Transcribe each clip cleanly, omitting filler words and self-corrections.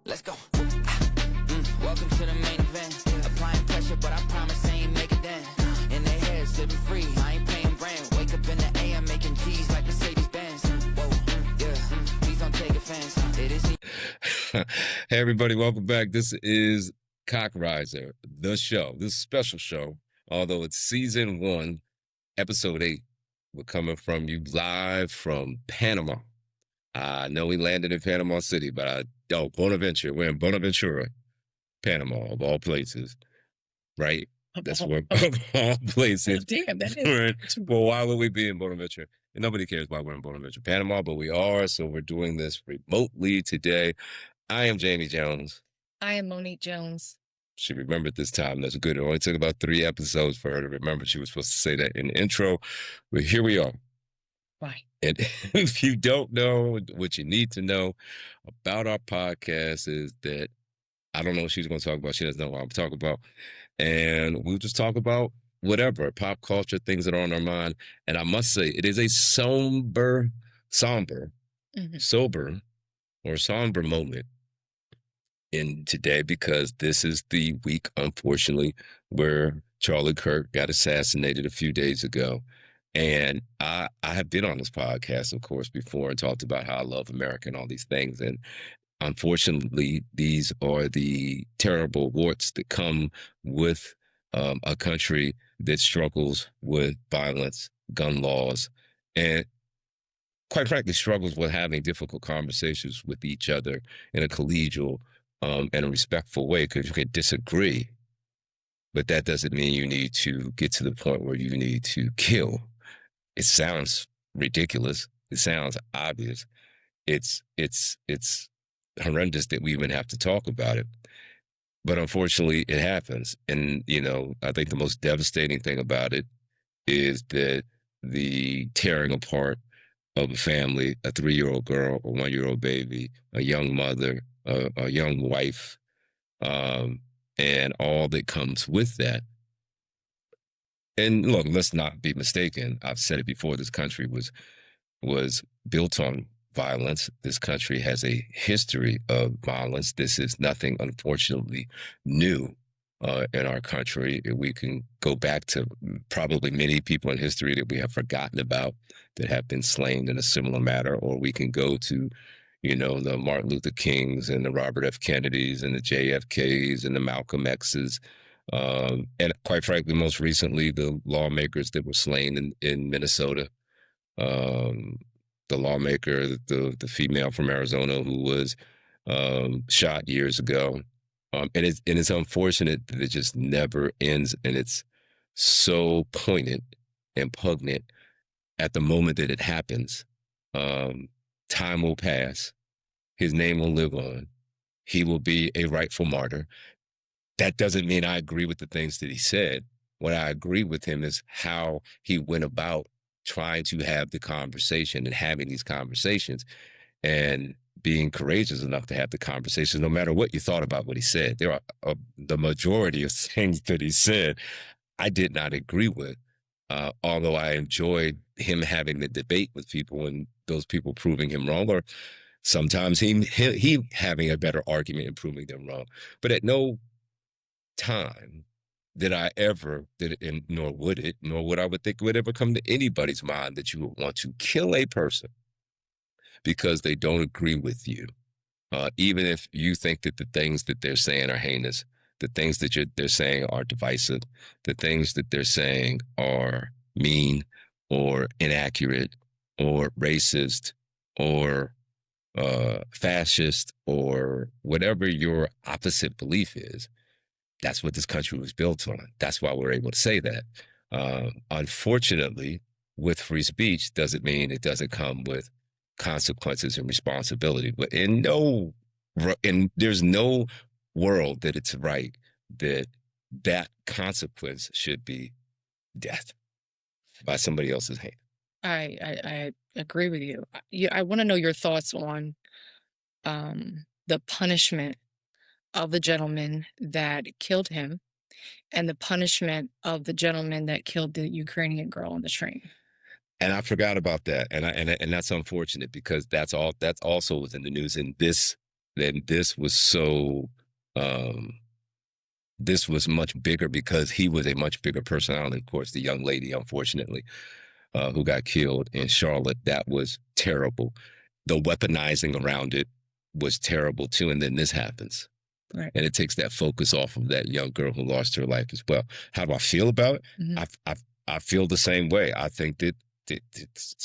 Let's go. Welcome to the main event. Applying pressure, but I promise I ain't make it then. In their heads, living free, I ain't paying rent. Wake up in the AM, making G's like Mercedes-Benz. Whoa, yeah, please don't take offense. It isn't. Hey, everybody, welcome back. This is Cock Riser, the show. This special show, although it's season 1, episode 8. We're coming from you live from Panama. I know we landed in Panama City, but Bonaventure. We're in Bonaventura, Panama, of all places, right? That's where of all places. Damn, that is. Well, why would we be in Bonaventure? And nobody cares why we're in Bonaventure, Panama, but we are. So we're doing this remotely today. I am Jamie Jones. I am Monique Jones. She remembered this time. That's good. It only took about 3 episodes for her to remember she was supposed to say that in the intro. But here we are. Why? And if you don't know what you need to know about our podcast is that I don't know what she's going to talk about. She doesn't know what I'm talking about. And we'll just talk about whatever, pop culture, things that are on our mind. And I must say, it is a somber moment in today, because this is the week, unfortunately, where Charlie Kirk got assassinated a few days ago. And I have been on this podcast, of course, before and talked about how I love America and all these things. And unfortunately, these are the terrible warts that come with a country that struggles with violence, gun laws, and quite frankly, struggles with having difficult conversations with each other in a collegial and a respectful way, because you can disagree, but that doesn't mean you need to get to the point where you need to kill. It sounds ridiculous. It sounds obvious. It's horrendous that we even have to talk about it. But unfortunately, it happens. And, you know, I think the most devastating thing about it is that the tearing apart of a family, a 3-year-old girl, a 1-year-old baby, a young mother, a young wife, and all that comes with that. And look, let's not be mistaken. I've said it before. This country was built on violence. This country has a history of violence. This is nothing, unfortunately, new in our country. We can go back to probably many people in history that we have forgotten about that have been slain in a similar manner, or we can go to, you know, the Martin Luther Kings and the Robert F. Kennedys and the JFKs and the Malcolm X's. And quite frankly, most recently, the lawmakers that were slain in Minnesota. The lawmaker, the female from Arizona who was shot years ago. And it's unfortunate that it just never ends. And it's so poignant and poignant at the moment that it happens. Time will pass. His name will live on. He will be a rightful martyr. That doesn't mean I agree with the things that he said. What I agree with him is how he went about trying to have the conversation and having these conversations and being courageous enough to have the conversations, no matter what you thought about what he said. There are the majority of things that he said I did not agree with, although I enjoyed him having the debate with people and those people proving him wrong, or sometimes he having a better argument and proving them wrong. But at no time did I ever, nor would I would think it would ever come to anybody's mind that you would want to kill a person because they don't agree with you. Even if you think that the things that they're saying are heinous, the things that they're saying are divisive, the things that they're saying are mean or inaccurate or racist or fascist or whatever your opposite belief is. That's what this country was built on. That's why we're able to say that. Unfortunately, with free speech doesn't mean it doesn't come with consequences and responsibility. But there's no world that it's right that consequence should be death by somebody else's hand. I agree with you. I want to know your thoughts on the punishment of the gentleman that killed him and the punishment of the gentleman that killed the Ukrainian girl on the train. And I forgot about that, and that's unfortunate because that's also within the news in this then this was so this was much bigger because he was a much bigger personality. Of course, the young lady, unfortunately, who got killed in Charlotte, that was terrible. The weaponizing around it was terrible too. And then this happens. Right. And it takes that focus off of that young girl who lost her life as well. How do I feel about it? Mm-hmm. I feel the same way. I think that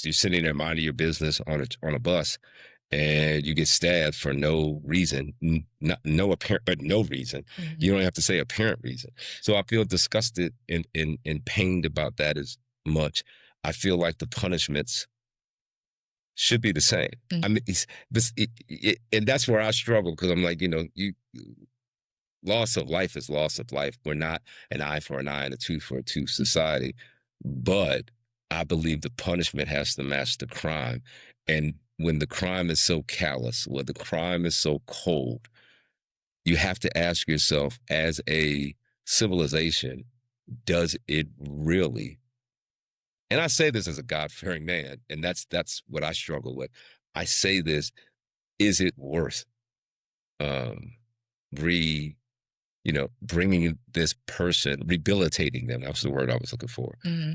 you're sitting there minding your business on a bus, and you get stabbed for no reason, no apparent, but no reason. Mm-hmm. You don't have to say apparent reason. So I feel disgusted and pained about that as much. I feel like the punishments should be the same. Mm-hmm. I mean, and that's where I struggle, because I'm like, loss of life is loss of life. We're not an eye for an eye and a tooth for a tooth society, but I believe the punishment has to match the crime. And when the crime is so callous, when the crime is so cold, you have to ask yourself, as a civilization, does it really? And I say this as a God-fearing man, and that's what I struggle with. I say this: is it worth um, bringing this person, rehabilitating them? That's the word I was looking for. Mm-hmm.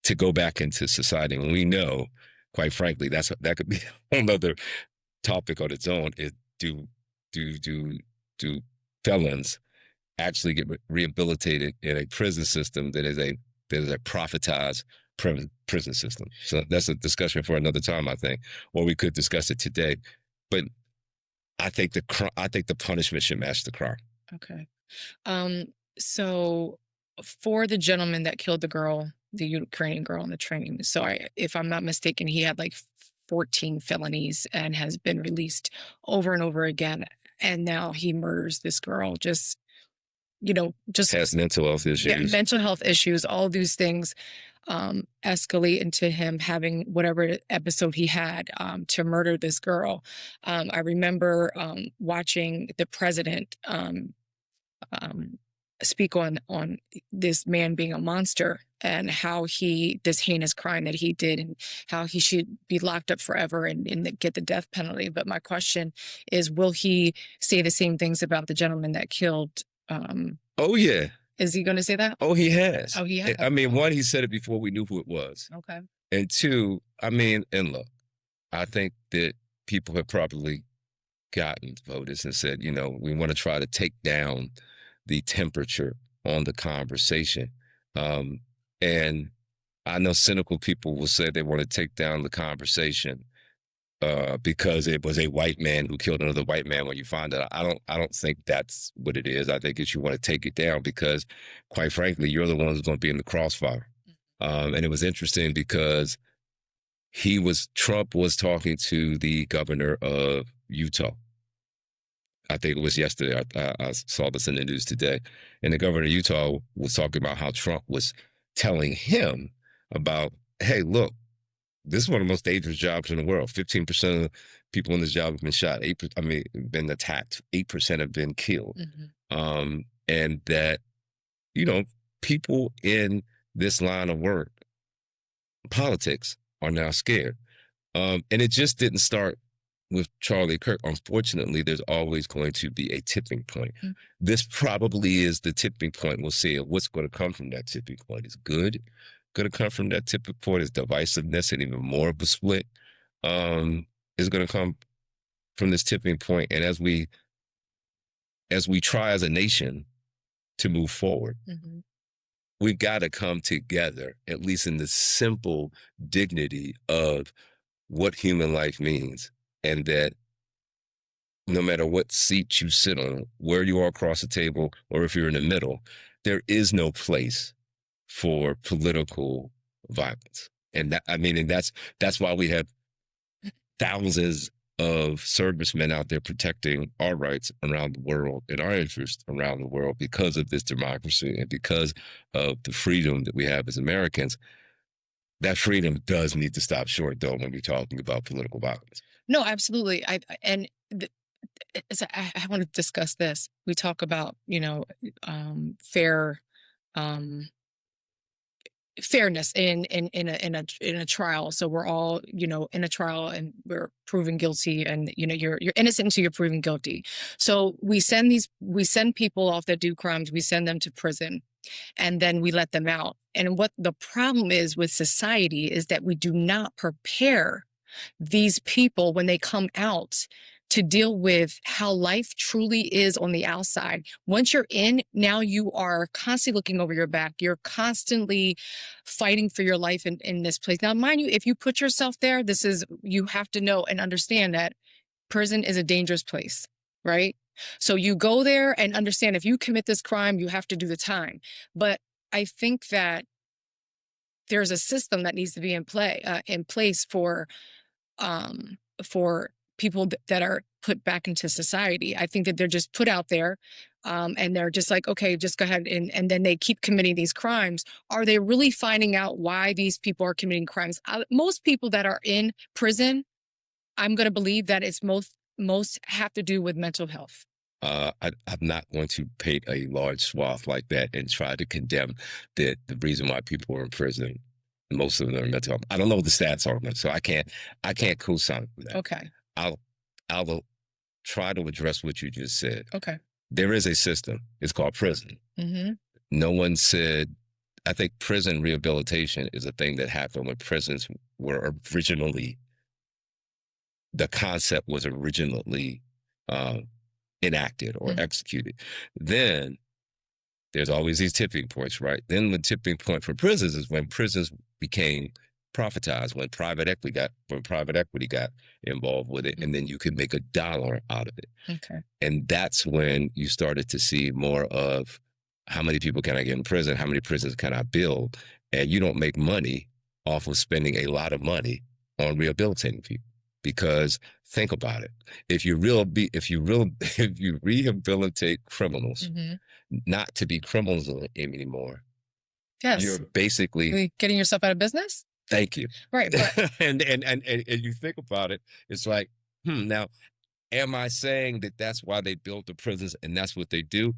To go back into society. And we know, quite frankly, that could be a whole other topic on its own. Is do felons actually get rehabilitated in a prison system that is a profitized prison system? So that's a discussion for another time, I think, or we could discuss it today. But I think the punishment should match the crime. Okay. So for the gentleman that killed the girl, the Ukrainian girl on the train, so if I'm not mistaken, he had like 14 felonies and has been released over and over again. And now he murders this girl, just Has mental health issues. mental health issues, all these things escalate into him having whatever episode he had to murder this girl. I remember watching the president speak on this man being a monster and how this heinous crime that he did, and how he should be locked up forever and get the death penalty. But my question is, will he say the same things about the gentleman that killed? Oh yeah. Is he going to say that? Oh, he has. Oh, he has. I mean, one, he said it before we knew who it was. Okay. And two, I mean, and look, I think that people have probably gotten voters and said, we want to try to take down the temperature on the conversation. And I know cynical people will say they want to take down the conversation because it was a white man who killed another white man. When you find out, I don't think that's what it is. I think it's you want to take it down because, quite frankly, you're the one who's going to be in the crossfire. And it was interesting because Trump was talking to the governor of Utah. I think it was yesterday. I saw this in the news today. And the governor of Utah was talking about how Trump was telling him about, hey, look, this is one of the most dangerous jobs in the world. 15% of people in this job have been shot. Been attacked. 8% have been killed. Mm-hmm. And that, people in this line of work, politics, are now scared. And it just didn't start with Charlie Kirk. Unfortunately, there's always going to be a tipping point. Mm-hmm. This probably is the tipping point. We'll see what's going to come from that tipping point. Is good going to come from that tipping point? Is divisiveness and even more of a split is going to come from this tipping point? And as we try as a nation to move forward, mm-hmm. we've got to come together, at least in the simple dignity of what human life means. And that no matter what seat you sit on, where you are across the table, or if you're in the middle, there is no place for political violence. And that's why we have thousands of servicemen out there protecting our rights around the world and our interests around the world, because of this democracy and because of the freedom that we have as Americans. That freedom does need to stop short, though, when we're talking about political violence. No, absolutely. I want to discuss this. We talk about, fair fairness in a trial. So we're all, in a trial, and we're proven guilty, and you're innocent until you're proven guilty. So we send people off that do crimes, we send them to prison, and then we let them out. And what the problem is with society is that we do not prepare these people when they come out to deal with how life truly is on the outside. Once you're in, now you are constantly looking over your back. You're constantly fighting for your life in this place. Now, mind you, if you put yourself there, you have to know and understand that prison is a dangerous place, right? So you go there and understand, if you commit this crime, you have to do the time. But I think that there's a system that needs to be in place for people that are put back into society. I think that they're just put out there, and they're just like, okay, just go ahead, and then they keep committing these crimes. Are they really finding out why these people are committing crimes? Most people that are in prison, I'm going to believe that it's most have to do with mental health. I'm not going to paint a large swath like that and try to condemn the reason why people are in prison. Most of them are mental health. I don't know what the stats are, so I can't co-sign for that. Okay. I'll try to address what you just said. Okay. There is a system. It's called prison. Mm-hmm. No one said. I think prison rehabilitation is a thing that happened when prisons were originally. The concept was originally enacted or executed. Then there's always these tipping points, right? Then the tipping point for prisons is when prisons became privatized, when private equity got involved with it, and then you could make $1 out of it. Okay. And that's when you started to see more of how many people can I get in prison, how many prisons can I build, and you don't make money off of spending a lot of money on rehabilitating people. Because think about it, if you rehabilitate criminals, not to be criminals anymore, yes, you're basically getting yourself out of business. Thank you. Right, but and you think about it, it's like, now, am I saying that that's why they built the prisons and that's what they do?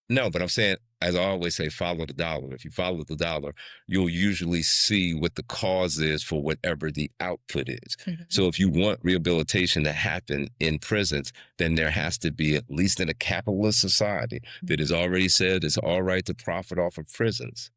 No, but I'm saying, as I always say, follow the dollar. If you follow the dollar, you'll usually see what the cause is for whatever the output is. So if you want rehabilitation to happen in prisons, then there has to be, at least in a capitalist society that has already said it's all right to profit off of prisons,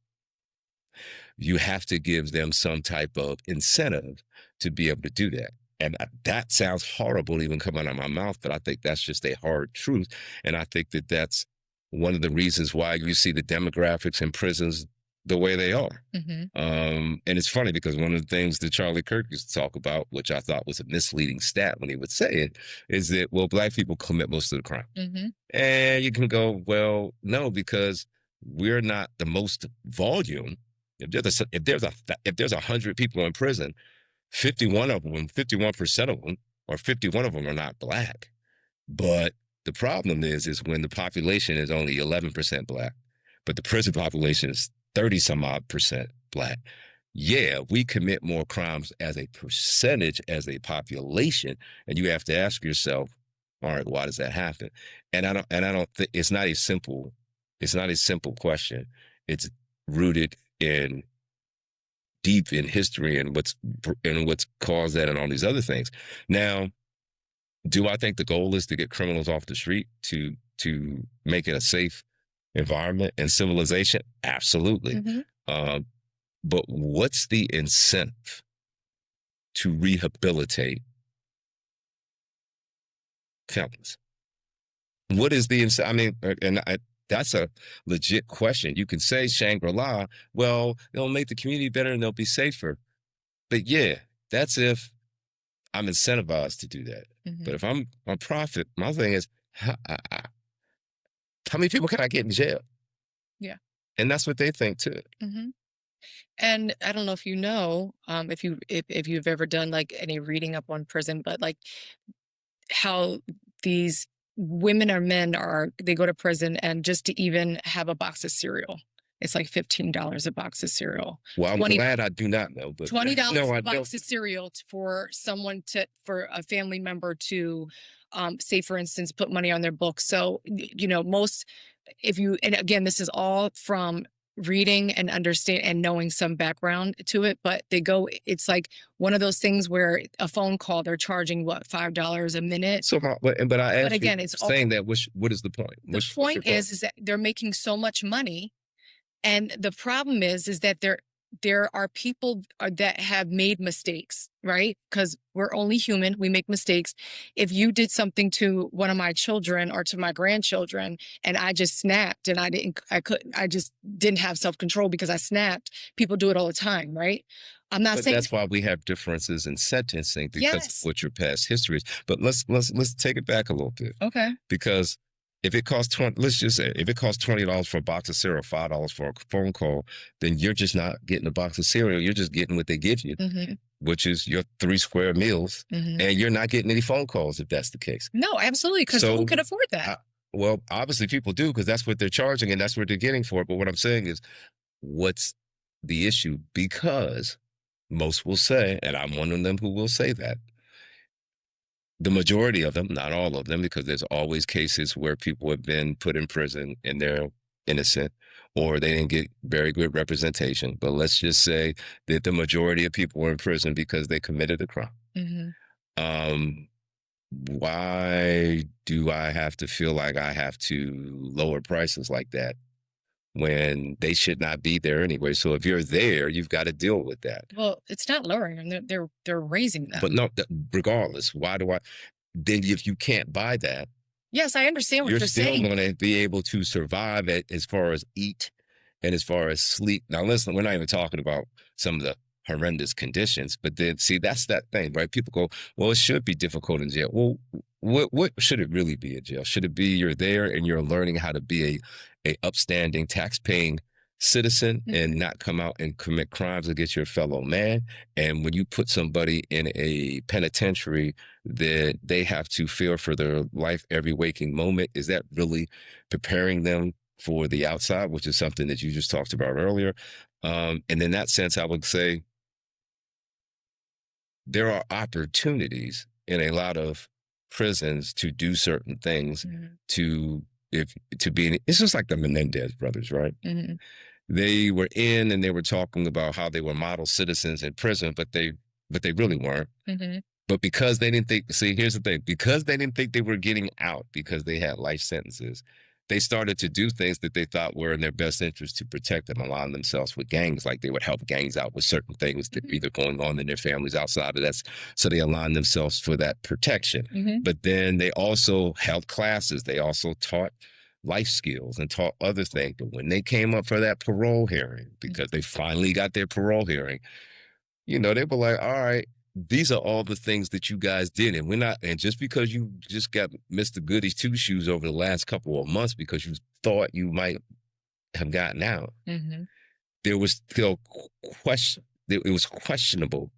you have to give them some type of incentive to be able to do that. And that sounds horrible even coming out of my mouth, but I think that's just a hard truth. And I think that that's one of the reasons why you see the demographics in prisons the way they are. And it's funny because one of the things that Charlie Kirk used to talk about, which I thought was a misleading stat when he would say it, is that, well, Black people commit most of the crime. And you can go, well, no, because we're not the most volume. If there's 100 people in prison, 51% of them, or 51 of them are not Black. But the problem is when the population is only 11% Black, but the prison population is 30 some odd percent Black. Yeah, we commit more crimes as a percentage, as a population, and you have to ask yourself, all right, why does that happen? And I don't think it's not a simple question. It's rooted in deep in history and what's caused that and all these other things. Now, do I think the goal is to get criminals off the street to make it a safe environment and civilization? Absolutely. But what's the incentive to rehabilitate felons? What is the incentive? I mean, that's a legit question. You can say Shangri-La, well, it'll make the community better and they'll be safer. But yeah, that's if I'm incentivized to do that. But if I'm on profit, my thing is, how many people can I get in jail? Yeah. And that's what they think too. And I don't know if you know, if you've ever done like any reading up on prison, but like how these women or men they go to prison, and just to even have a box of cereal, it's like $15 a box of cereal. Well, I'm glad I do not know, but $20 a box of cereal for for a family member to, say, for instance, put money on their books. So, and again, this is all from reading and understand and knowing some background to it, but it's like one of those things where a phone call, they're charging what, $5 a minute? So, but I But asked you, again, it's all, saying that, what is the point? the point is that they're making so much money. And the problem is that there are people that have made mistakes, right? Because we're only human, we make mistakes. If you did something to one of my children or to my grandchildren, and I just snapped, and I just didn't have self-control because I snapped. People do it all the time, right? I'm not saying that's why we have differences in sentencing, because Yes. of what your past history is. But let's take it back a little bit. Okay. Because if it costs let's just say, if it costs $20 for a box of cereal, $5 for a phone call, then you're just not getting a box of cereal. You're just getting what they give you, which is your 3 square meals, and you're not getting any phone calls if that's the case. No, absolutely, because who could afford that? Well, obviously people do, because that's what they're charging and that's what they're getting for it. But what I'm saying is, what's the issue? Because most will say, and I'm one of them who will say that, the majority of them, not all of them, because there's always cases where people have been put in prison and they're innocent, or they didn't get very good representation. But let's just say that the majority of people were in prison because they committed a crime. Why do I have to feel like I have to lower prices like that when they should not be there anyway? So if you're there, you've got to deal with that. Well, it's not lowering them; they're raising them. But no, regardless, why do I? Then if you can't buy that, yes, I understand what you're saying. You're still going to be able to survive as far as eat and as far as sleep. Now, listen, we're not even talking about some of the horrendous conditions, but then see, that's that thing, right? People go, well, it should be difficult in jail. Well, what should it really be in jail? Should it be you're there and you're learning how to be a upstanding, tax-paying citizen and not come out and commit crimes against your fellow man? And when you put somebody in a penitentiary that they have to fear for their life every waking moment, is that really preparing them for the outside, which is something that you just talked about earlier? And in that sense, I would say there are opportunities in a lot of prisons to do certain things to be. It's just like the Menendez brothers, right? They were in and they were talking about how they were model citizens in prison, but they really weren't. But because they didn't think, see, here's the thing, because they didn't think they were getting out because they had life sentences, they started to do things that they thought were in their best interest to protect them, align themselves with gangs. Like they would help gangs out with certain things that either going on in their families outside of that. So they aligned themselves for that protection. But then they also held classes. They also taught life skills and taught other things. But when they came up for that parole hearing, because they finally got their parole hearing, you know, they were like, all right, these are all the things that you guys did. And we're not, and just because you just got Mr. Goody Two Shoes over the last couple of months because you thought you might have gotten out, there was still it was questionable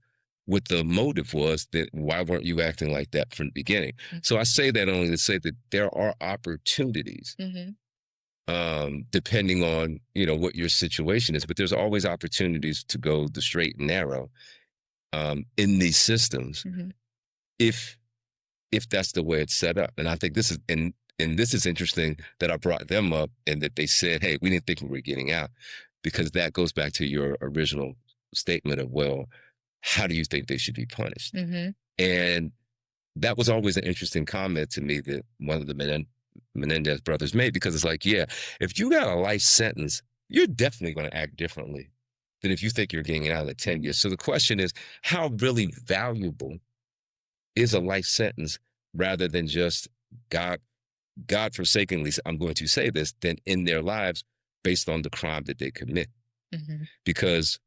what the motive was, that why weren't you acting like that from the beginning? So I say that only to say that there are opportunities, depending on, you know, what your situation is, but there's always opportunities to go the straight and narrow in these systems, if that's the way it's set up. And I think this is, and this is interesting that I brought them up and that they said, hey, we didn't think we were getting out, because that goes back to your original statement of, well, how do you think they should be punished? And that was always an interesting comment to me that one of the Menendez brothers made, because it's like, yeah, if you got a life sentence, you're definitely going to act differently than if you think you're getting out of 10 years. So the question is, how really valuable is a life sentence, rather than just God-forsakingly, I'm going to say this, than in their lives based on the crime that they commit? Because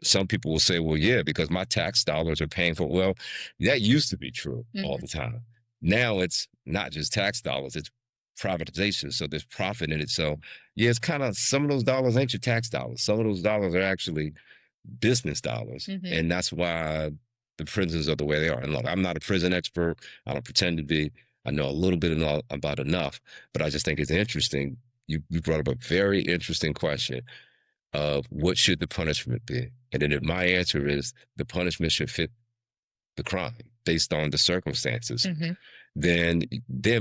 some people will say, well, yeah, because my tax dollars are paying for, well, that used to be true all the time. Now it's not just tax dollars, it's privatization. So there's profit in it. So yeah, it's kind of, some of those dollars ain't your tax dollars. Some of those dollars are actually business dollars. And that's why the prisons are the way they are. And look, I'm not a prison expert. I don't pretend to be. I know a little bit about enough, but I just think it's interesting. You brought up a very interesting question of what should the punishment be? And then if my answer is the punishment should fit the crime based on the circumstances, then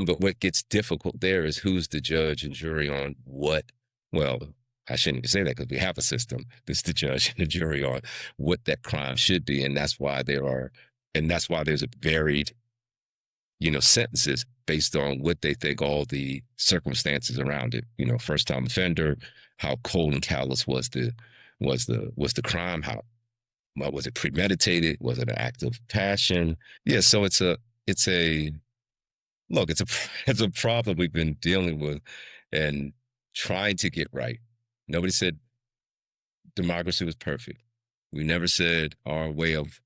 but what gets difficult there is who's the judge and jury on what, well, I shouldn't even say that because we have a system that's the judge and the jury on what that crime should be. And that's why there's a varied, sentences based on what they think all the circumstances around it. First time offender, how cold and callous was the crime, how was it premeditated? Was it an act of passion? Yeah, so it's a look, it's a problem we've been dealing with and trying to get right. Nobody said democracy was perfect. We never said our way of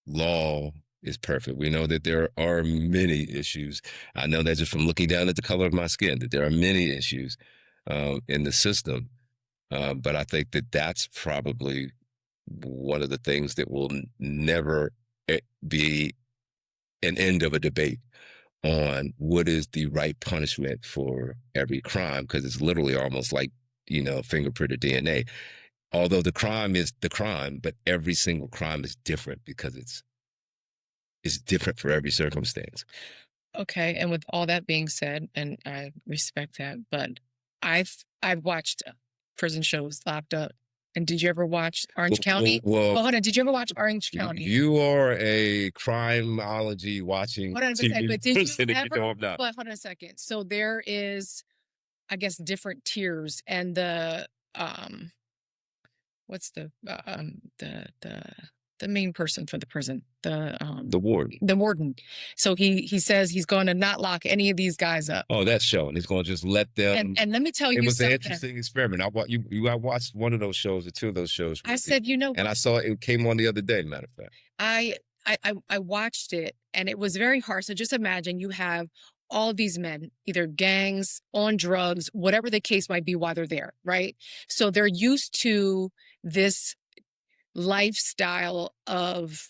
law is perfect. We know that there are many issues. I know that just from looking down at the color of my skin, that there are many issues in the system. But I think that that's probably one of the things that will never be an end of a debate on what is the right punishment for every crime, because it's literally almost like, fingerprint or DNA. Although the crime is the crime, but every single crime is different because it's different for every circumstance. Okay, and with all that being said, and I respect that, but I've watched prison shows, Locked Up. And did you ever watch Orange County? Well, hold on. Did you ever watch Orange County? You are a crimeology watching Hold on a TV second, but did you person, if ever? I'm not. But hold on a second. So there is, I guess, different tiers, and the what's the main person for the prison, the warden. The warden. So he says he's going to not lock any of these guys up. Oh, that's show, and he's going to just let them. And let me tell you, it was something. an interesting experiment. I watched one of those shows or two of those shows. I said, and I saw it came on the other day. Matter of fact, I watched it, and it was very hard. So just imagine you have all of these men, either gangs, on drugs, whatever the case might be while they're there, right? So they're used to this lifestyle of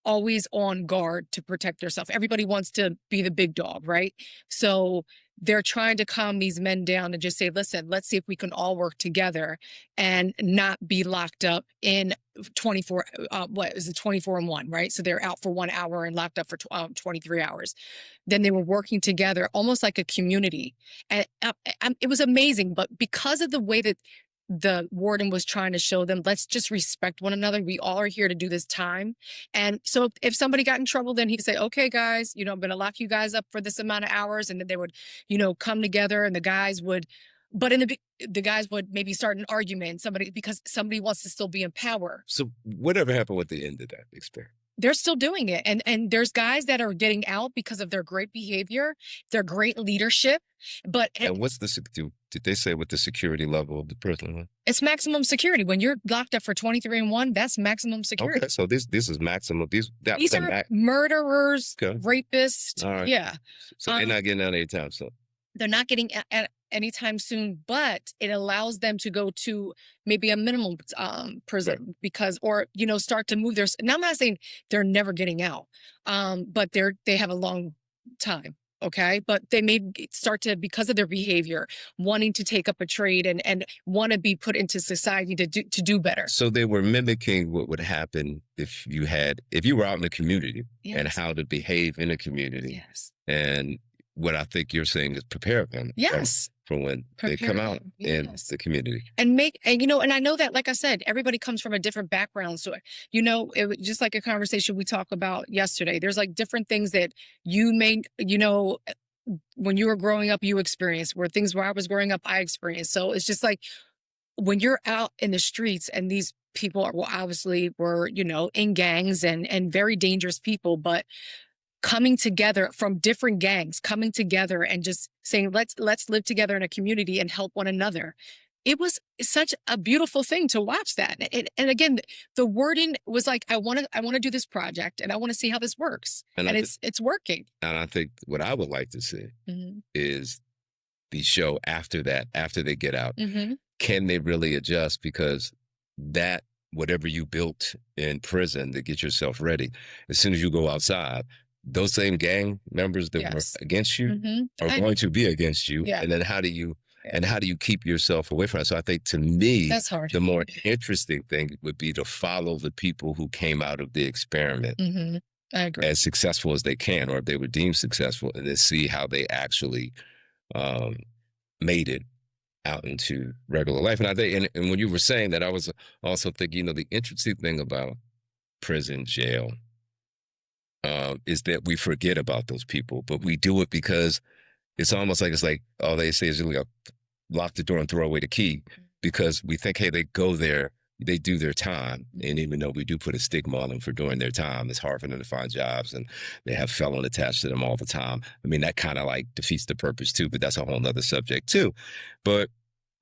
always on guard to protect themselves. Everybody wants to be the big dog, right? So they're trying to calm these men down and just say, listen, let's see if we can all work together and not be locked up in 24, 24/1, right? So they're out for 1 hour and locked up for 23 hours. Then they were working together almost like a community. And it was amazing. But because of the way that the warden was trying to show them, let's just respect one another. We all are here to do this time. And so if somebody got in trouble, then he'd say, okay, guys, I'm going to lock you guys up for this amount of hours. And then they would, come together, and the guys would, but the guys would maybe start an argument, because somebody wants to still be in power. So whatever happened with the end of that experiment? They're still doing it. And there's guys that are getting out because of their great behavior, their great leadership. And what's did they say what the security level of the prison was? It's maximum security. When you're locked up for 23/1, that's maximum security. Okay, so this is maximum. These are murderers, rapists. All right. Yeah. So they're not getting out anytime soon. They're not getting out anytime soon, but it allows them to go to maybe a minimum prison, because, or, start to move their. Now, I'm not saying they're never getting out, but they have a long time. Okay. But they may start to, because of their behavior, wanting to take up a trade and want to be put into society to do better. So they were mimicking what would happen if you were out in the community. Yes. And how to behave in a community. Yes. And what I think you're saying is prepare them. Yes. For when they come out in the community. And and I know that, like I said, everybody comes from a different background. So, it was just like a conversation we talked about yesterday. There's like different things that you may, when you were growing up, you experienced, where things where I was growing up, I experienced. So it's just like when you're out in the streets, and these people were in gangs and very dangerous people, but coming together from different gangs, coming together and just saying, let's live together in a community and help one another. It was such a beautiful thing to watch that. And again, the warden was like, I want to do this project, and I want to see how this works. And it's working. And I think what I would like to see is the show after that, after they get out, can they really adjust? Because that, whatever you built in prison to get yourself ready, as soon as you go outside, those same gang members that were against you are going to be against you. Yeah. And then how do you keep yourself away from it? So I think, to me, that's hard. The more interesting thing would be to follow the people who came out of the experiment I agree. as successful as they can, or if they were deemed successful, and then see how they actually made it out into regular life. And I think, and when you were saying that, I was also thinking, the interesting thing about prison, jail, is that we forget about those people, but we do it because it's almost like, oh, they say is lock the door and throw away the key, because we think, hey, they go there, they do their time. And even though we do put a stigma on them for doing their time, it's hard for them to find jobs, and they have felon attached to them all the time. I mean, that kind of like defeats the purpose too, but that's a whole nother subject too. But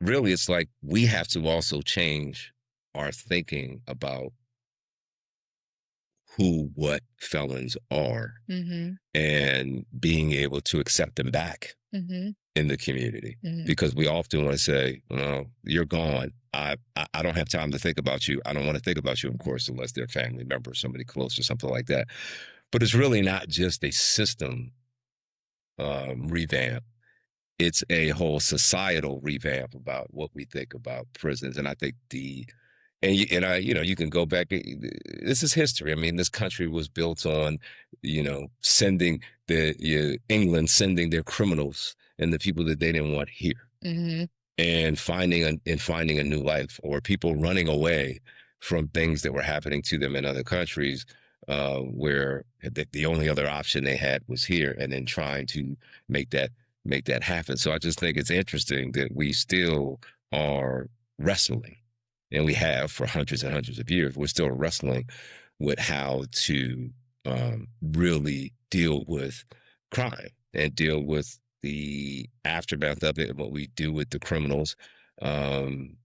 really, it's like we have to also change our thinking about who, what felons are, and being able to accept them back in the community. Because we often want to say, well, you're gone. I don't have time to think about you. I don't want to think about you, of course, unless they're a family member, somebody close or something like that. But it's really not just a system revamp. It's a whole societal revamp about what we think about prisons. And I think you can go back. This is history. I mean, this country was built on, sending England sending their criminals and the people that they didn't want here, and finding a new life, or people running away from things that were happening to them in other countries, where the only other option they had was here, and then trying to make that happen. So I just think it's interesting that we still are wrestling. And we have for hundreds and hundreds of years. We're still wrestling with how to really deal with crime and deal with the aftermath of it, and what we do with the criminals. And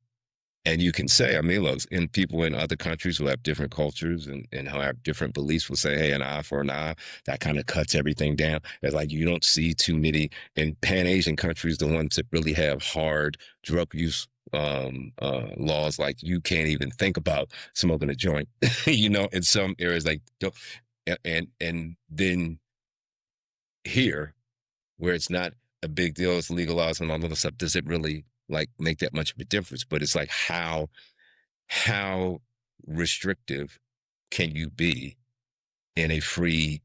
you can say, I mean, look, and people in other countries who have different cultures and who have different beliefs will say, hey, an eye for an eye, that kind of cuts everything down. It's like you don't see too many in Pan-Asian countries, the ones that really have hard drug use laws, like you can't even think about smoking a joint, in some areas, like, and then here, where it's not a big deal, it's legalized and all of that stuff, does it really like make that much of a difference? But it's like, how restrictive can you be in a free,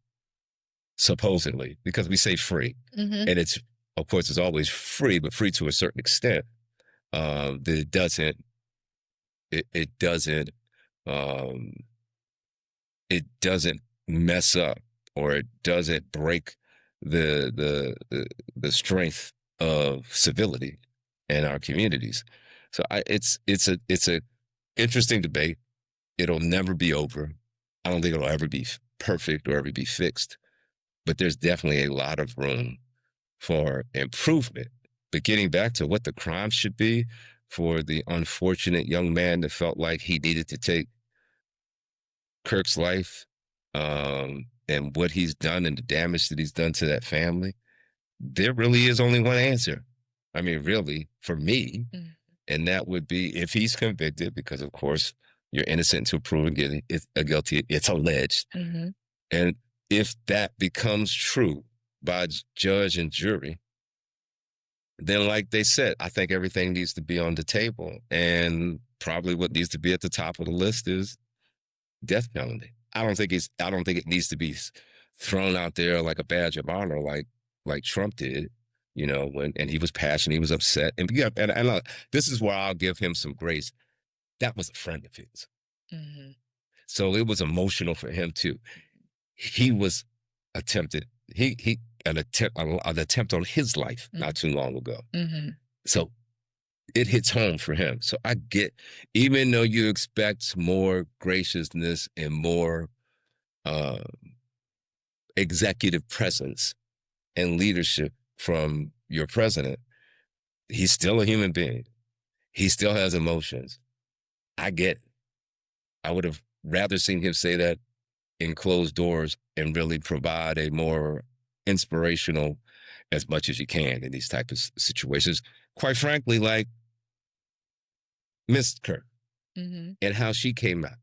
supposedly, because we say free, and it's, of course, it's always free, but free to a certain extent. That it doesn't mess up, or it doesn't break the strength of civility in our communities. So it's a interesting debate. It'll never be over. I don't think it'll ever be perfect or ever be fixed, but there's definitely a lot of room for improvement. But getting back to what the crime should be for the unfortunate young man that felt like he needed to take Kirk's life, and what he's done and the damage that he's done to that family, there really is only one answer. I mean, really, for me, and that would be, if he's convicted, because of course you're innocent until proven guilty, it's alleged. And if that becomes true by judge and jury, then, like they said, I think everything needs to be on the table. And probably what needs to be at the top of the list is death penalty. I don't think it needs to be thrown out there like a badge of honor, like Trump did, and he was passionate, he was upset. And yeah, and look, this is where I'll give him some grace. That was a friend of his. So it was emotional for him too. He was attempted, an attempt on his life not too long ago. So it hits home for him. So I get, even though you expect more graciousness and more executive presence and leadership from your president, he's still a human being. He still has emotions. I get it. I would have rather seen him say that in closed doors and really provide a more inspirational, as much as you can in these type of situations. Quite frankly, like Miss Kirk, and how she came out,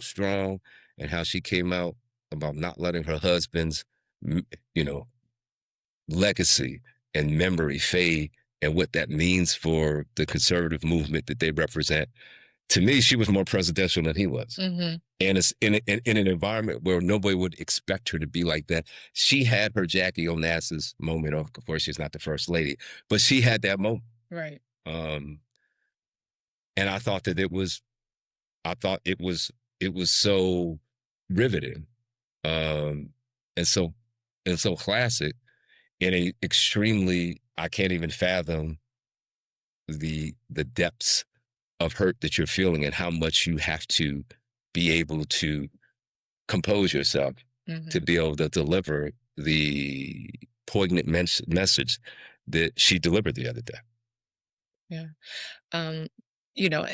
strong, and how she came out about not letting her husband's, legacy and memory fade, and what that means for the conservative movement that they represent. To me, she was more presidential than he was. And it's in an environment where nobody would expect her to be like that. She had her Jackie Onassis moment. Of course, she's not the first lady, but she had that moment. Right. And I thought that it was so riveting, um, and so classic in a extremely, I can't even fathom the depths of hurt that you're feeling and how much you have to be able to compose yourself to Mm-hmm. be able to deliver the poignant message that she delivered the other day. Yeah. Um, you know,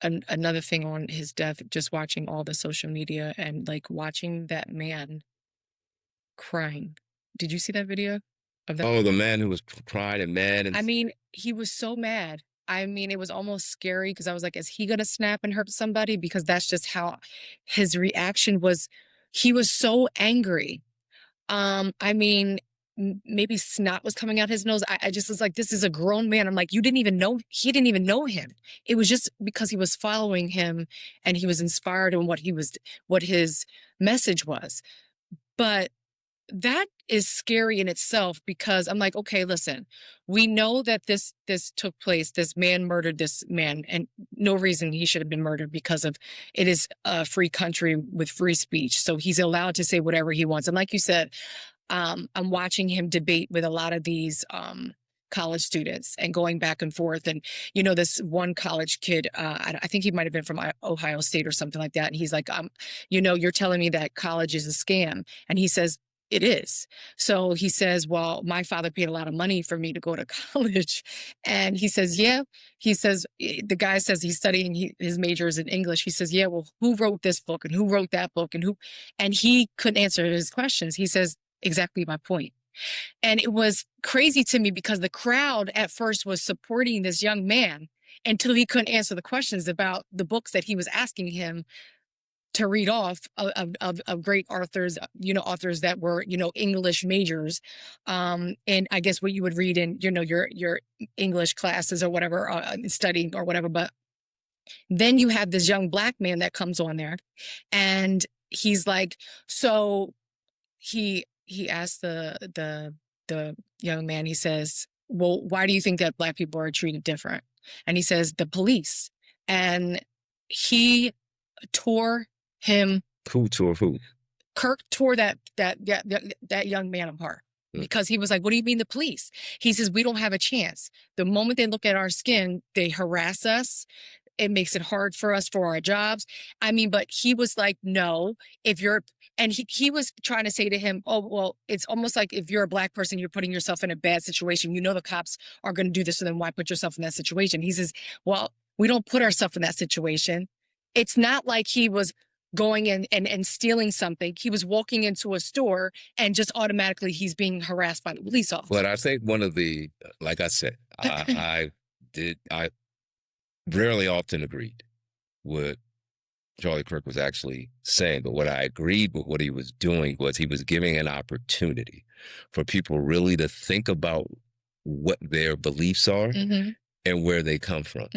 another thing on his death, just watching all the social media and like watching that man crying. Did you see that video of that? Oh, the man who was crying and mad and I mean, he was so mad. I mean, it was almost scary because I was like, is he gonna snap and hurt somebody? Because that's just how his reaction was. He was so angry. I mean, maybe snot was coming out his nose. I just was like, this is a grown man. I'm like, you didn't even know, he didn't even know him. It was just because he was following him and he was inspired in what his message was. But that is scary in itself because I'm like, okay, listen, we know that this took place. This man murdered this man, and no reason he should have been murdered because of it is a free country with free speech, so he's allowed to say whatever he wants. And like you said, I'm watching him debate with a lot of these college students and going back and forth. And, this one college kid, I think he might have been from Ohio State or something like that. And he's like, you're telling me that college is a scam. And he says, it is. So he says, well, my father paid a lot of money for me to go to college. And he says, yeah. He says, the guy says he's studying, his major is in English. He says, yeah, well, who wrote this book and who wrote that book and he couldn't answer his questions. He says, exactly my point. And it was crazy to me because the crowd at first was supporting this young man until he couldn't answer the questions about the books that he was asking him to read off of great authors, authors that were, English majors. And I guess what you would read in, your English classes or whatever, studying or whatever. But then you have this young Black man that comes on there and he's like, so he asked the young man, he says, well, why do you think that Black people are treated different? And he says, the police. And he tore him. who tore who? Kirk tore that young man apart because he was like, what do you mean the police? He says, we don't have a chance. The moment they look at our skin, they harass us. It makes it hard for us for our jobs. I mean, but he was like, no, and he was trying to say to him, oh, well, it's almost like if you're a Black person, you're putting yourself in a bad situation. The cops are going to do this. So then why put yourself in that situation? He says, well, we don't put ourselves in that situation. It's not like he was going in and stealing something. He was walking into a store and just automatically he's being harassed by the police officer. But I think one of the, like I said, I rarely often agreed with Charlie Kirk was actually saying, but what I agreed with what he was doing was he was giving an opportunity for people really to think about what their beliefs are and where they come from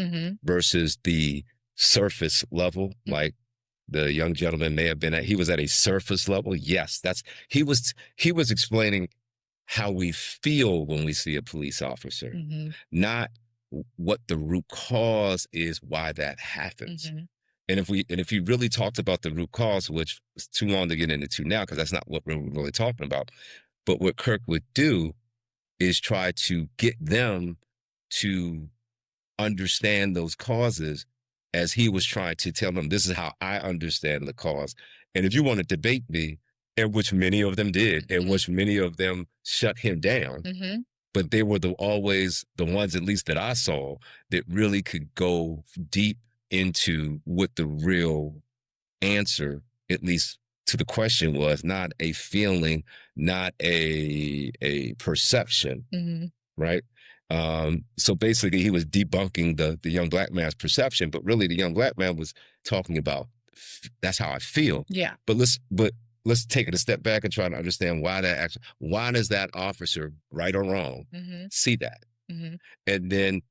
versus the surface level, like the young gentleman may have been at. He was at a surface level. Yes, he was explaining how we feel when we see a police officer, not what the root cause is, why that happens. And if you really talked about the root cause, which is too long to get into now, because that's not what we're really talking about. But what Kirk would do is try to get them to understand those causes as he was trying to tell them, this is how I understand the cause. And if you want to debate me, and which many of them did, and which many of them shut him down, but they were always the ones, at least that I saw, that really could go deep into what the real answer, at least to the question, was. Not a feeling, not a perception, right? So basically he was debunking the young Black man's perception, but really the young Black man was talking about, that's how I feel. Yeah. But let's take it a step back and try to understand why does that officer, right or wrong, see that? And then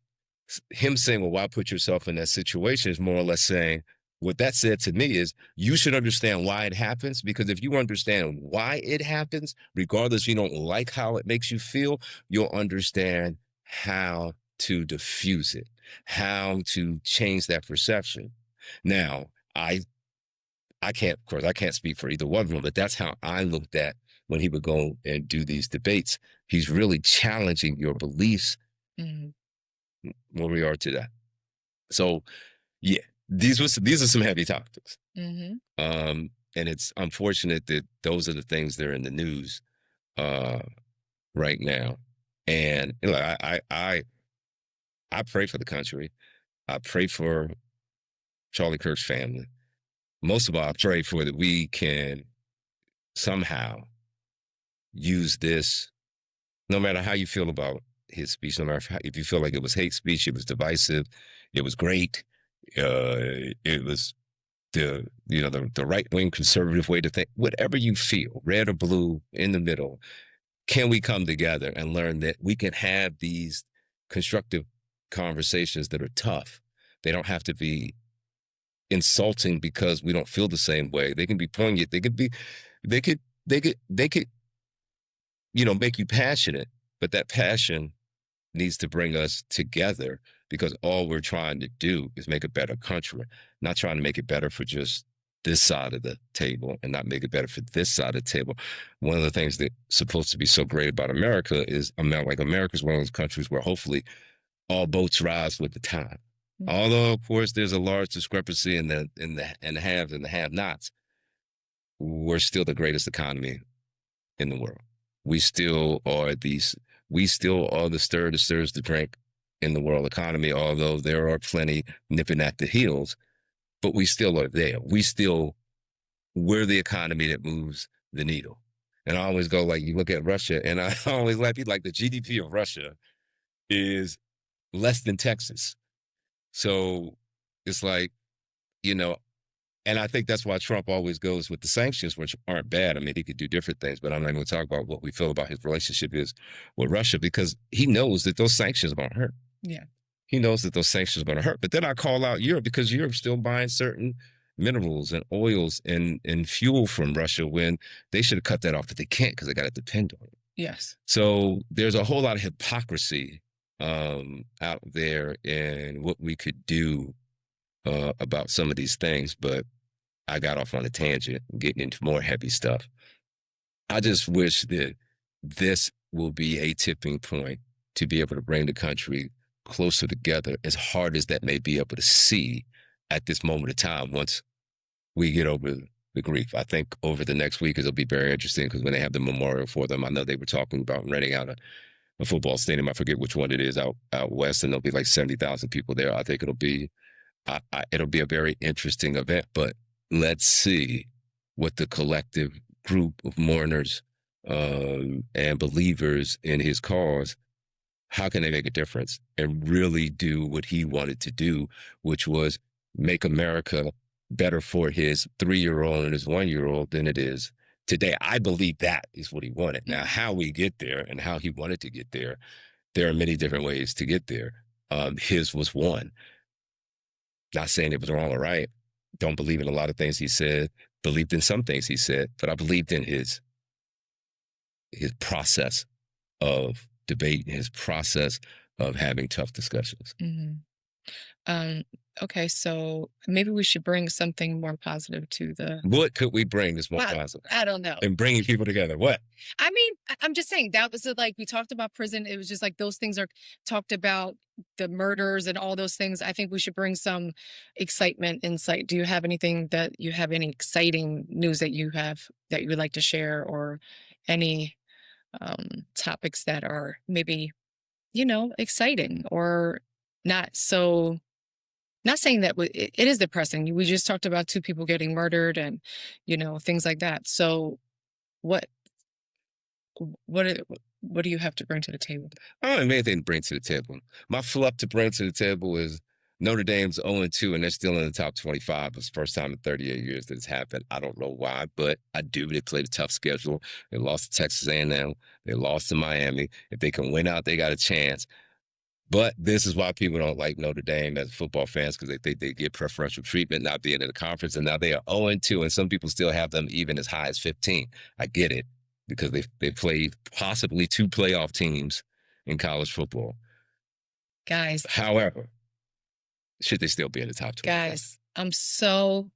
him saying, well, why put yourself in that situation, is more or less saying, what that said to me is, you should understand why it happens, because if you understand why it happens, regardless you don't like how it makes you feel, you'll understand how to diffuse it, how to change that perception. Now, I can't, of course, I can't speak for either one of them, but that's how I looked at when he would go and do these debates. He's really challenging your beliefs Mhm. where we are today. So, yeah, these are some heavy topics. Mhm. And it's unfortunate that those are the things that are in the news right now. And you know, I pray for the country. I pray for Charlie Kirk's family. Most of all, I pray for that we can somehow use this, no matter how you feel about his speech, no matter if you feel like it was hate speech, it was divisive, it was great, it was the right wing conservative way to think, whatever you feel, red or blue, in the middle, can we come together and learn that we can have these constructive conversations that are tough? They don't have to be insulting because we don't feel the same way. They can be poignant. They could, they could, make you passionate, but that passion needs to bring us together because all we're trying to do is make a better country, not trying to make it better for just this side of the table and not make it better for this side of the table. One of the things that's supposed to be so great about America is America is one of those countries where hopefully all boats rise with the tide. Mm. Although, of course, there's a large discrepancy in the haves and the have-nots, we're still the greatest economy in the world. We still are the stir that stirs the drink in the world economy, although there are plenty nipping at the heels, but we still are there. We're the economy that moves the needle. And I always go, like, you look at Russia, and I always laugh, like, the GDP of Russia is less than Texas. So it's like, you know, and I think that's why Trump always goes with the sanctions, which aren't bad. I mean, he could do different things, but I'm not going to talk about what we feel about his relationship is with Russia because he knows that those sanctions are going to hurt. Yeah. He knows that those sanctions are going to hurt. But then I call out Europe because Europe's still buying certain minerals and oils and fuel from Russia when they should have cut that off, but they can't because they got to depend on it. Yes. So there's a whole lot of hypocrisy out there in what we could do about some of these things, but I got off on a tangent, getting into more heavy stuff. I just wish that this will be a tipping point to be able to bring the country closer together, as hard as that may be able to see at this moment of time once we get over the grief. I think over the next week it'll be very interesting because when they have the memorial for them, I know they were talking about renting out a football stadium. I forget which one it is out west, and there'll be like 70,000 people there. I think it'll be a very interesting event, but let's see what the collective group of mourners and believers in his cause, how can they make a difference and really do what he wanted to do, which was make America better for his 3-year-old and his 1-year-old than it is today. I believe that is what he wanted. Now, how we get there and how he wanted to get there are many different ways to get there. His was one. Not saying it was wrong or right. Don't believe in a lot of things he said, believed in some things he said, but I believed in his process of debate, his process of having tough discussions. Mhm. Okay, so maybe we should bring something more positive to the. What could we bring that's more Well, positive? I don't know. And bringing people together. What? I mean, I'm just saying that was like we talked about prison. It was just like those things are talked about, the murders and all those things. I think we should bring some excitement, insight. Do you have anything that you have any exciting news that you have that you would like to share, or any topics that are maybe exciting or not so? Not saying that it is depressing. We just talked about 2 people getting murdered and things like that. So what what do- what do you have to bring to the table? I don't have anything to bring to the table. My flop to bring to the table is Notre Dame's 0-2, and they're still in the top 25. It's the first time in 38 years that it's happened. I don't know why, but I do. They played a tough schedule. They lost to Texas A&M. They lost to Miami. If they can win out, they got a chance. But this is why people don't like Notre Dame as football fans, because they think they get preferential treatment not being in the conference, and now they are 0-2, and some people still have them even as high as 15. I get it, because they played possibly 2 playoff teams in college football. Guys, However, should they still be in the top 20? guys, I'm so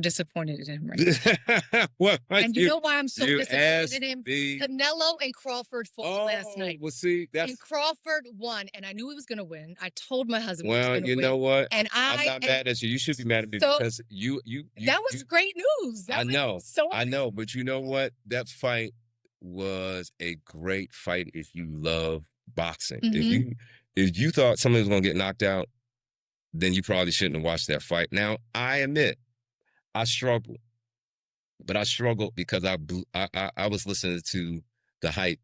disappointed in him right now. What? And you know why I'm so you disappointed asked in him? me. Canelo and Crawford fought last night. Well, see, And that's Crawford won, and I knew he was going to win. I told my husband he was well. going to You win. know what? And I'm not mad at you. You should be mad at me So- because you. that was you- great news. That I was know. So I know, but you know what? That fight was a great fight if you love boxing. Mhm. If you thought somebody was going to get knocked out, then you probably shouldn't have watched that fight. Now, I admit, I struggled, but I struggled because I was listening to the hype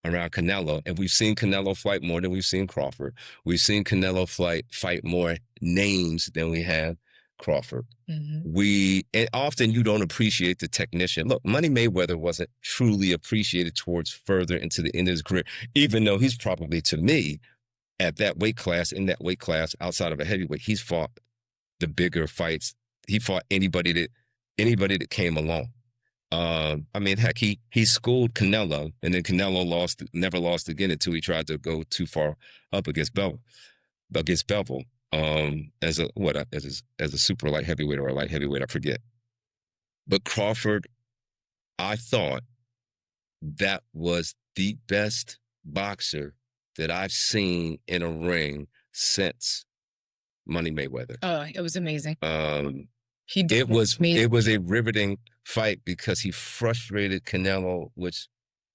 around Canelo, and we've seen Canelo fight more than we've seen Crawford. We've seen Canelo fight more names than we have Crawford. Mhm. And often you don't appreciate the technician. Look, Money Mayweather wasn't truly appreciated towards further into the end of his career, even though he's probably, to me, at that weight class, in that weight class, outside of a heavyweight, he's fought the bigger fights. He fought anybody that came along. I mean, heck, he schooled Canelo, and then Canelo never lost again until he tried to go too far up against Bevel. As a super light heavyweight or a light heavyweight, I forget. But Crawford, I thought that was the best boxer that I've seen in a ring since Money Mayweather. Oh, it was amazing. He It did was amazing. a riveting fight because he frustrated Canelo, which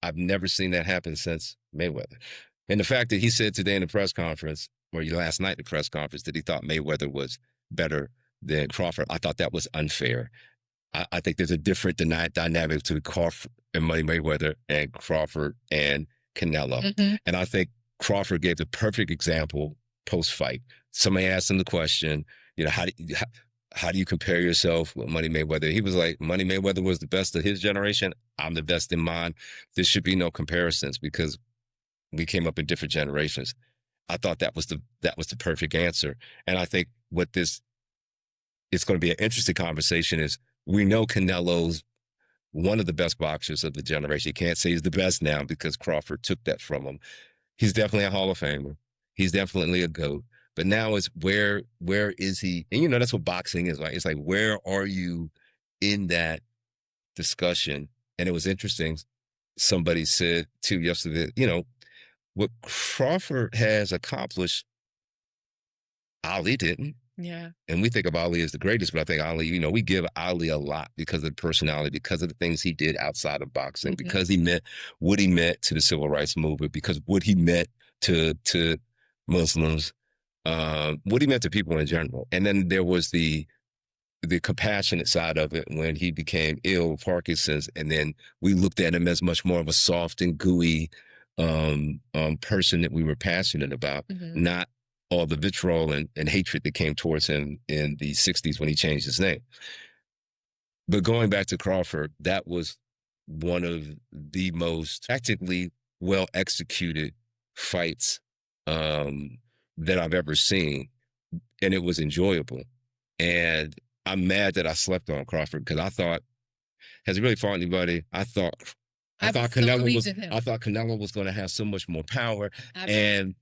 I've never seen that happen since Mayweather. And the fact that he said today in the press conference, or last night in the press conference, that he thought Mayweather was better than Crawford, I thought that was unfair. I think there's a different dynamic to Crawford and Money Mayweather and Crawford and Canelo. Mhm. And I think Crawford gave the perfect example post-fight. Somebody asked him the question, how do you compare yourself with Money Mayweather? He was like, Money Mayweather was the best of his generation. I'm the best in mine. There should be no comparisons because we came up in different generations. I thought that was the perfect answer. And I think it's going to be an interesting conversation is we know Canelo's one of the best boxers of the generation. You can't say he's the best now because Crawford took that from him. He's definitely a Hall of Famer. He's definitely a GOAT. But now it's where is he? And that's what boxing is like. It's like, where are you in that discussion? And it was interesting. Somebody said too yesterday, what Crawford has accomplished, Ali didn't. Yeah. And we think of Ali as the greatest, but I think Ali, we give Ali a lot because of the personality, because of the things he did outside of boxing, Mhm. because he meant what he meant to the civil rights movement, because what he meant to Muslims, what he meant to people in general. And then there was the compassionate side of it when he became ill with Parkinson's, and then we looked at him as much more of a soft and gooey person that we were passionate about, Mhm. not all the vitriol and hatred that came towards him in the 60s when he changed his name. But going back to Crawford, that was one of the most tactically well executed fights that I've ever seen. And it was enjoyable. And I'm mad that I slept on Crawford because I thought, has he really fought anybody? I thought Canelo was going to have so much more power. And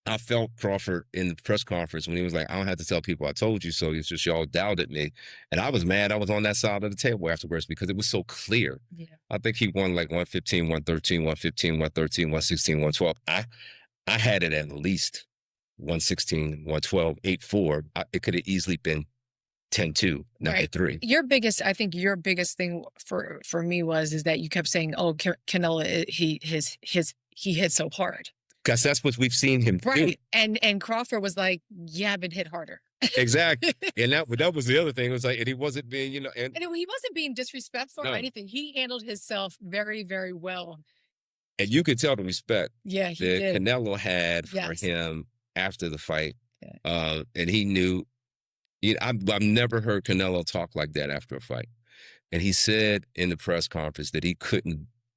I felt Crawford in the press conference when he was like, I don't have to tell people I told you so. It's just y'all doubted me. And I was mad. I was on that side of the table afterwards because it was so clear. Yeah. I think he won like 115, 113, 115, 113, 116, 112. I had it at least 116, 112, 8-4. It could have easily been 10-2, not 8-3. I think your biggest thing for me is that you kept saying, oh, Canelo, he hit so hard. Because that's what we've seen him do. And Crawford was like, yeah, I've been hit harder. Exactly. And that was the other thing. It was like, and he wasn't being, and he wasn't being disrespectful or anything. He handled himself very, very well. And you could tell the respect that Canelo had for him after the fight. Yeah. And he knew, I've never heard Canelo talk like that after a fight. And he said in the press conference that he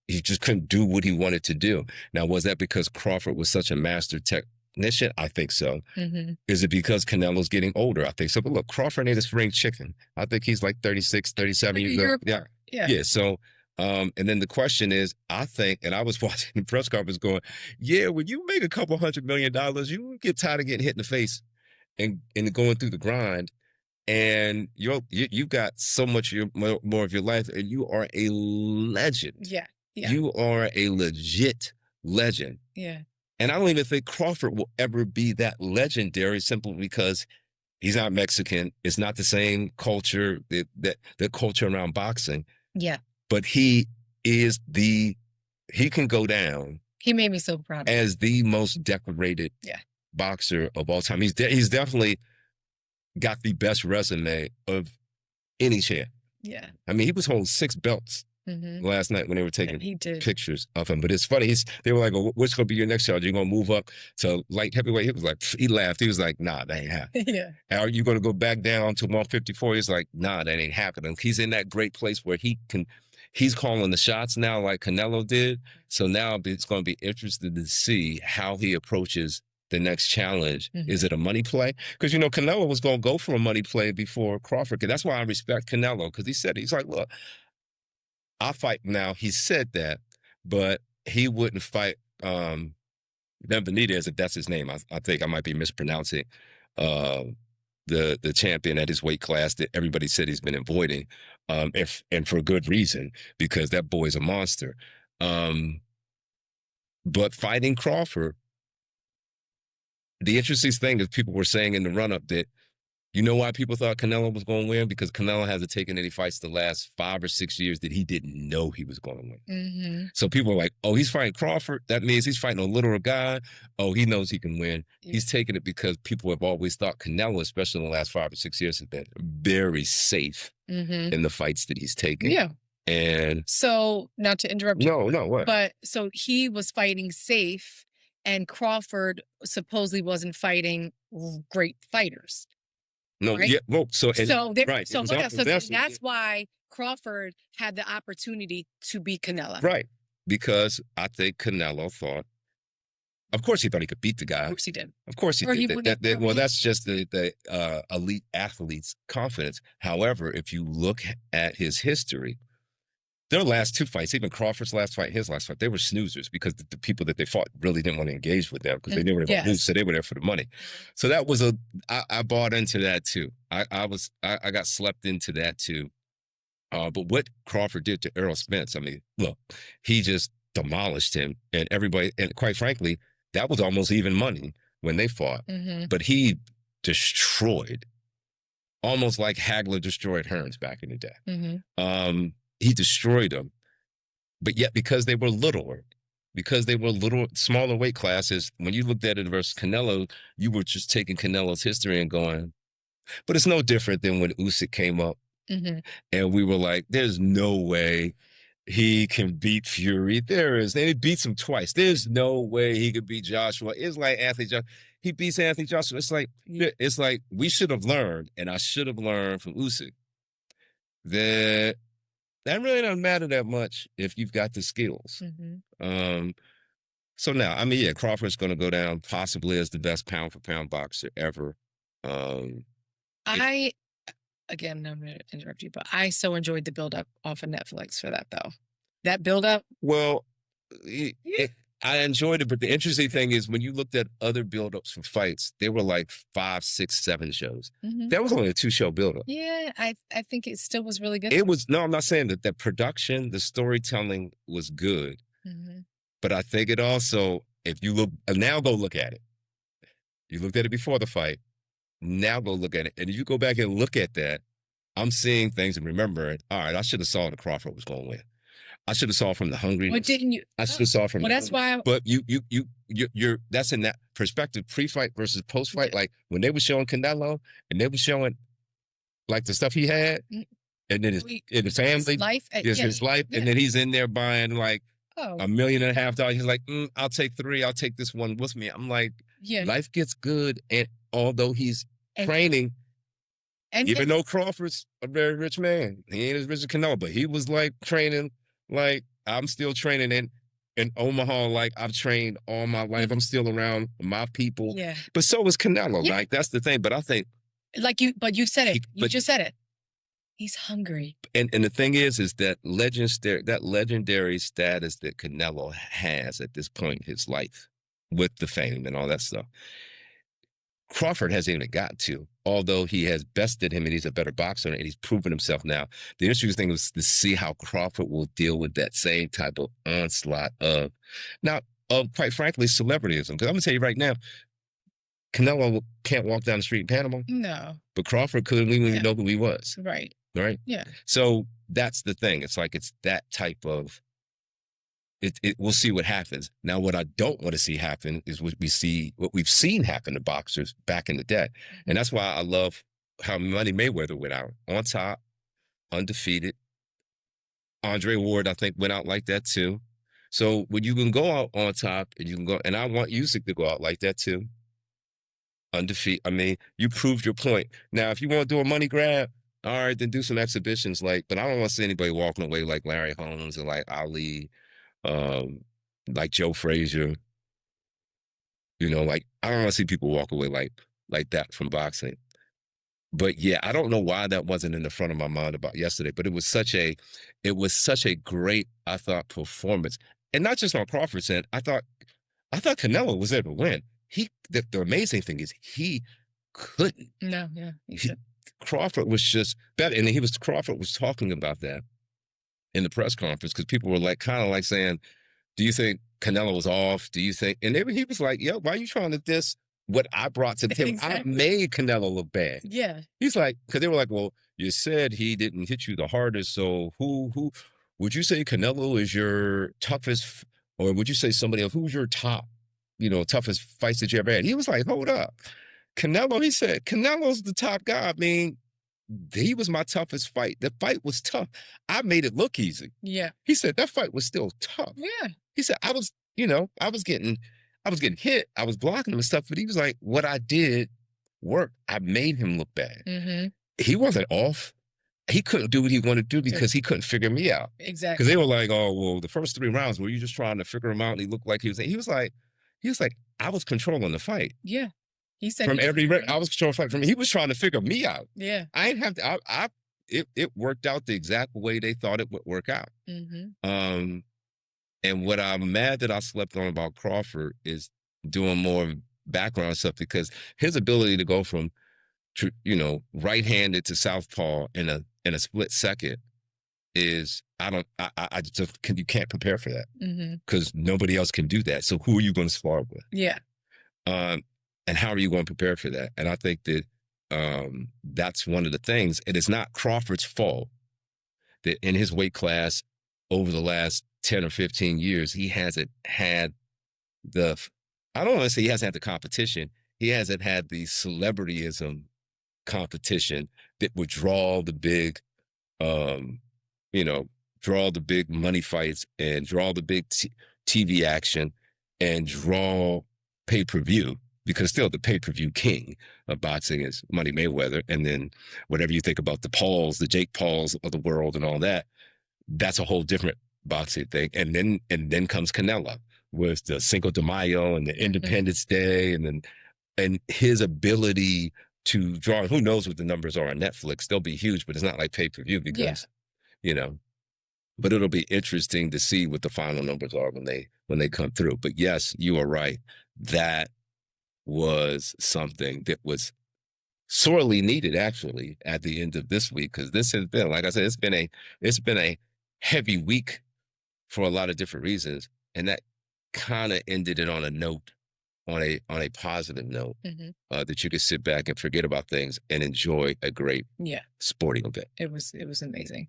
just couldn't do what he wanted to do. Now, was that because Crawford was such a master technician? I think so. Mm-hmm. Is it because Canelo's getting older? I think so. But look, Crawford ain't a spring chicken. I think he's like 36, 37 years old. Yeah. So And then the question is, I think, and I was watching the press conference going, yeah, when you make a couple $100 million, you get tired of getting hit in the face and going through the grind. And you've got so much more of your life, and you are a legend. Yeah. You are a legit legend. Yeah. And I don't even think Crawford will ever be that legendary simply because he's not Mexican. It's not the same culture, the culture around boxing. Yeah. But he can go down. He made me so proud of him. As the most decorated boxer of all time. He's definitely got the best resume of any champ. Yeah. I mean, he was holding 6 belts last night when they were taking pictures of him. But it's funny. They were like, oh, what's going to be your next challenge? You're going to move up to light heavyweight? He was like, he laughed. He was like, nah, that ain't happening. Yeah. Are you going to go back down to 154? He's like, nah, that ain't happening. He's in that great place where he's calling the shots now like Canelo did. So now it's going to be interesting to see how he approaches the next challenge. Is it a money play? Because, Canelo was going to go for a money play before Crawford. And that's why I respect Canelo, because he's like, look, I'll fight now. He said that, but he wouldn't fight Benitez, if that's his name. I think I might be mispronouncing the champion at his weight class that everybody said he's been avoiding, and for good reason, because that boy's a monster. But fighting Crawford, the interesting thing is people were saying in the run-up that, you know why people thought Canelo was going to win? Because Canelo hasn't taken any fights the last 5 or 6 years that he didn't know he was going to win. So people are like, oh, he's fighting Crawford. That means he's fighting a literal guy. Oh, he knows he can win. Yeah. He's taking it because people have always thought Canelo, especially in the last 5 or 6 years, has been very safe in the fights that he's taking. Yeah. And so, not to interrupt you. No, what? But so he was fighting safe, and Crawford supposedly wasn't fighting great fighters. No, right? Yeah, well, right. So that's why Crawford had the opportunity to beat Canelo. Right. Because I think Canelo thought, of course he thought he could beat the guy. Of course he did. Of course he did. Well, that's just the elite athlete's confidence. However, if you look at his history, their last 2 fights, even Crawford's last fight, his last fight, they were snoozers because the people that they fought really didn't want to engage with them because they knew they were going to lose, so they were there for the money. So that was I bought into that too. I got slept into that too. But what Crawford did to Errol Spence, I mean, look, he just demolished him, and everybody, and quite frankly, that was almost even money when they fought. But he destroyed, almost like Hagler destroyed Hearns back in the day. He destroyed them, but yet because they were littler, smaller weight classes, when you looked at it versus Canelo, you were just taking Canelo's history and going, but it's no different than when Usyk came up and we were like, there's no way he can beat Fury. And he beats him twice. There's no way he could beat Joshua. It's like Anthony Joshua. He beats Anthony Joshua. It's like we should have learned, and I should have learned from Usyk that really doesn't matter that much if you've got the skills. So now, I mean, yeah, Crawford's going to go down possibly as the best pound-for-pound boxer ever. Again, I'm going to interrupt you, but I so enjoyed the build-up off of Netflix for that, though. That build-up? Well, I enjoyed it, but the interesting thing is when you looked at other build-ups for fights, they were like 5, 6, 7 shows. That was only a 2-show build-up. Yeah, I think it still was really good. It was, no, I'm not saying that the production, the storytelling was good, but I think it also, if you look, now go look at it. You looked at it before the fight, now go look at it. And if you go back and look at that, I'm seeing things and remembering, all right, I should have saw that Crawford was going to win. I should have saw from the hungriness. What didn't you? I should have saw from. Well, that's why. But you're that's in that perspective, pre-fight versus post-fight. Like when they were showing Canelo and they were showing like the stuff he had, and then his family, his life, and then he's in there buying like $1.5 million. He's like, I'll take 3. I'll take this one with me. I'm like, life gets good, and although he's training. And even though Crawford's a very rich man, he ain't as rich as Canelo, but he was like training. Like, I'm still training in Omaha, like I've trained all my life. I'm still around my people. Yeah. But so is Canelo. Like, that's the thing. But I think. But you said it. You just said it. He's hungry. And the thing is that legendary status that Canelo has at this point in his life, with the fame and all that stuff, Crawford hasn't even got to, although he has bested him and he's a better boxer and he's proven himself now. The interesting thing was to see how Crawford will deal with that same type of onslaught of, now, quite frankly, celebrityism. Because I'm going to tell you right now, Canelo can't walk down the street in Panama. No. But Crawford couldn't even know who he was. Right. Right? Yeah. So that's the thing. It's like it's that type of, we'll see what happens. Now, what I don't want to see happen is what we've seen happen to boxers back in the day. And that's why I love how Money Mayweather went out on top, undefeated. Andre Ward, I think, went out like that too. So when you can go out on top and you can go, and I want Usyk to go out like that too. Undefeated. I mean, you proved your point. Now, if you want to do a money grab, all right, then do some exhibitions but I don't want to see anybody walking away like Larry Holmes or like Ali, like Joe Frazier. I don't want to see people walk away like that from boxing. But yeah, I don't know why that wasn't in the front of my mind about yesterday, but it was such a great, I thought, performance. And not just on Crawford's end, I thought Canelo was there to win. The amazing thing is he couldn't. No, yeah. Crawford was just better. And Crawford was talking about that in the press conference because people were kind of saying, do you think Canelo was off? Do you think? And he was like, yo, why are you trying to diss what I brought to the table? Exactly. I made Canelo look bad. Yeah. He's like, because they were like, well, you said he didn't hit you the hardest. So who would you say Canelo is your toughest, or would you say somebody else? Who's your top, toughest fights that you ever had? He was like, hold up. Canelo, he said, Canelo's the top guy. I mean, he was my toughest fight. The fight was tough. I made it look easy. Yeah. He said that fight was still tough. Yeah. He said, I was getting hit. I was blocking him and stuff, but he was like, what I did worked. I made him look bad. Mm-hmm. He wasn't off. He couldn't do what he wanted to do because he couldn't figure me out. Exactly. Because they were like, oh, well, the first 3 rounds, were you just trying to figure him out? And he looked like he was like, I was controlling the fight. Yeah. He said from every I was controlling the fight from. He was trying to figure me out. Yeah. I didn't have to. It worked out the exact way they thought it would work out. Mm-hmm. And what I'm mad that I slept on about Crawford is doing more background stuff, because his ability to go from, right-handed to southpaw in a split second is, you can't prepare for that, because nobody else can do that. So who are you going to spar with? Yeah. And how are you going to prepare for that? And I think that that's one of the things. It is not Crawford's fault that in his weight class over the last 10 or 15 years, he hasn't had I don't want to say he hasn't had the competition. He hasn't had the celebrityism competition that would draw the big, draw the big money fights and draw the big TV action and draw pay-per-view. Because still the pay-per-view king of boxing is Money Mayweather. And then whatever you think about the Pauls, the Jake Pauls of the world and all that, that's a whole different boxing thing. And then comes Canelo with the Cinco de Mayo and the Independence Day, and his ability to draw. Who knows what the numbers are on Netflix? They'll be huge, but it's not like pay-per-view because, but it'll be interesting to see what the final numbers are when they come through. But yes, you are right. That was something that was sorely needed, actually, at the end of this week, because this has been, like I said, it's been a heavy week for a lot of different reasons, and that kind of ended it on a note, on a positive note, that you could sit back and forget about things and enjoy a great sporting event. It was amazing.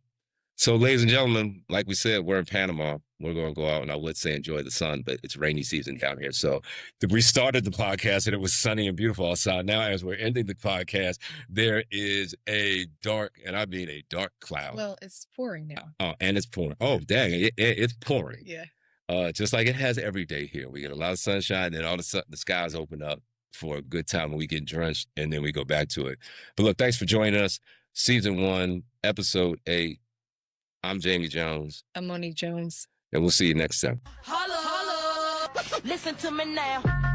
So, ladies and gentlemen, like we said, we're in Panama. We're going to go out, and I would say enjoy the sun, but it's rainy season down here. So we started the podcast, and it was sunny and beautiful outside. Now, as we're ending the podcast, there is a dark, and I mean a dark cloud. Well, it's pouring now. Oh, and it's pouring. Oh, dang, it's pouring. Yeah. Just like it has every day here. We get a lot of sunshine, and then all of a sudden the skies open up for a good time, and we get drenched, and then we go back to it. But look, thanks for joining us. Season 1, Episode 8. I'm Jamie Jones. I'm Monique Jones. And we'll see you next time. Holla, holla. Listen to me now.